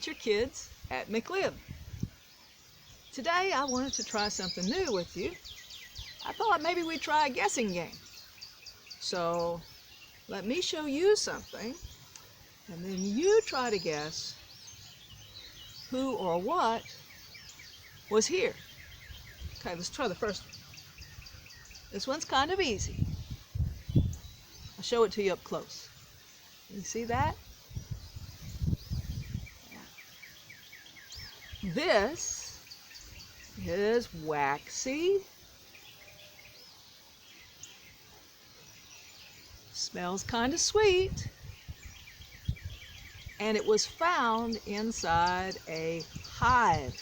Adventure Kids at McLib. Today I wanted to try something new with you. I thought maybe we'd try a guessing game. So let me show you something, and then you try to guess who or what was here. Okay, let's try the first one. This one's kind of easy. I'll show it to you up close. You see that? Yeah. This is waxy. Smells kind of sweet. And it was found inside a hive.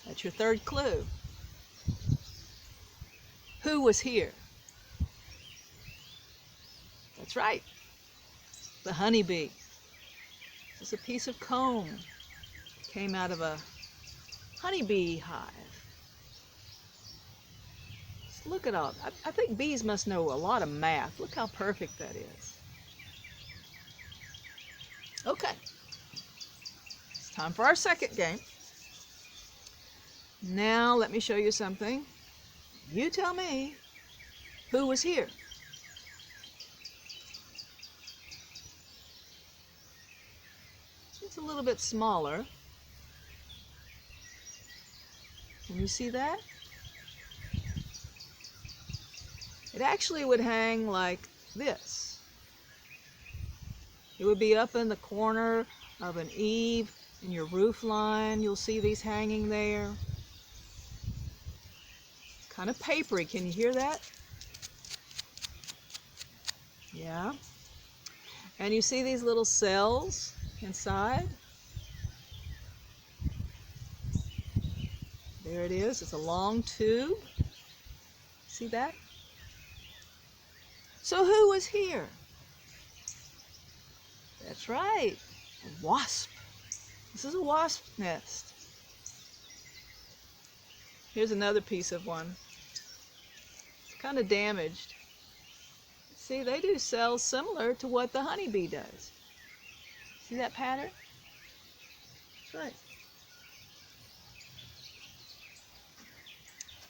That's your third clue. Who was here? That's right, the honeybee. This is a piece of comb. Came out of a honeybee hive. Just look at all. I think bees must know a lot of math. Look how perfect that is. Okay, it's time for our second game. Now let me show you something. You tell me who was here. It's a little bit smaller. Can you see that? It actually would hang like this. It would be up in the corner of an eave in your roof line. You'll see these hanging there. Kind of papery. Can you hear that? Yeah. And you see these little cells inside? There it is. It's a long tube. See that? So who was here? That's right, a wasp. This is a wasp nest. Here's another piece of one. It's kind of damaged. See, they do cells similar to what the honeybee does. See that pattern? That's right.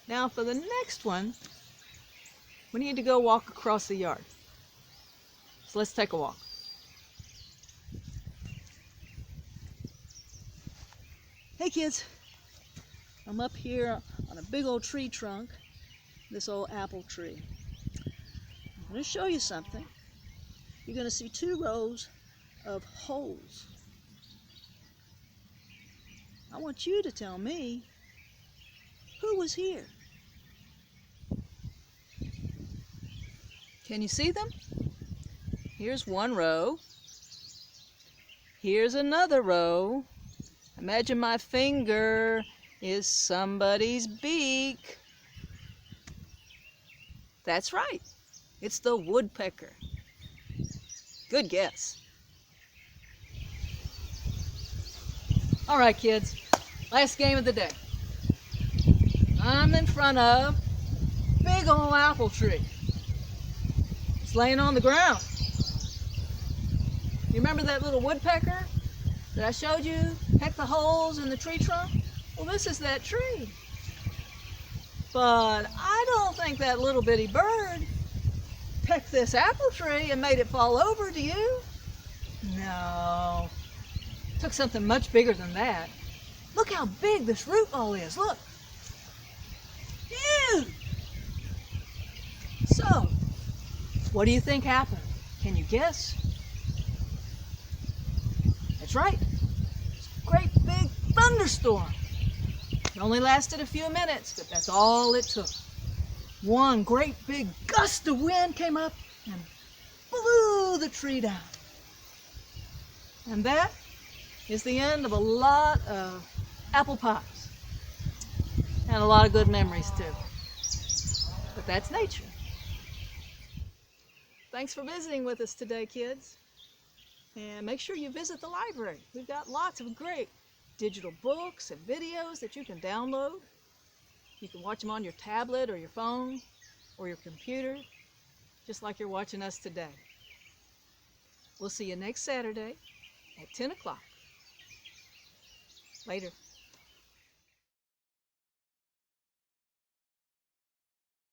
Now for the next one, we need to go walk across the yard. So let's take a walk. Hey kids, I'm up here on a big old tree trunk, this old apple tree. I'm going to show you something. You're going to see 2 rows of holes. I want you to tell me who was here. Can you see them? Here's one row. Here's another row. Imagine my finger is somebody's beak. That's right. It's the woodpecker. Good guess. All right, kids. Last game of the day. I'm in front of a big old apple tree. It's laying on the ground. You remember that little woodpecker that I showed you? Peck the holes in the tree trunk? Well, this is that tree. But I don't think that little bitty bird pecked this apple tree and made it fall over, do you? No. It took something much bigger than that. Look how big this root ball is, look. Huge! So, what do you think happened? Can you guess? That's right. It's a great big thunderstorm. It only lasted a few minutes, but that's all it took. One great big gust of wind came up and blew the tree down. And that is the end of a lot of apple pies. And a lot of good memories too. But that's nature. Thanks for visiting with us today, kids. And make sure you visit the library. We've got lots of great digital books and videos that you can download. You can watch them on your tablet or your phone or your computer, just like you're watching us today. We'll see you next Saturday at 10 o'clock. Later.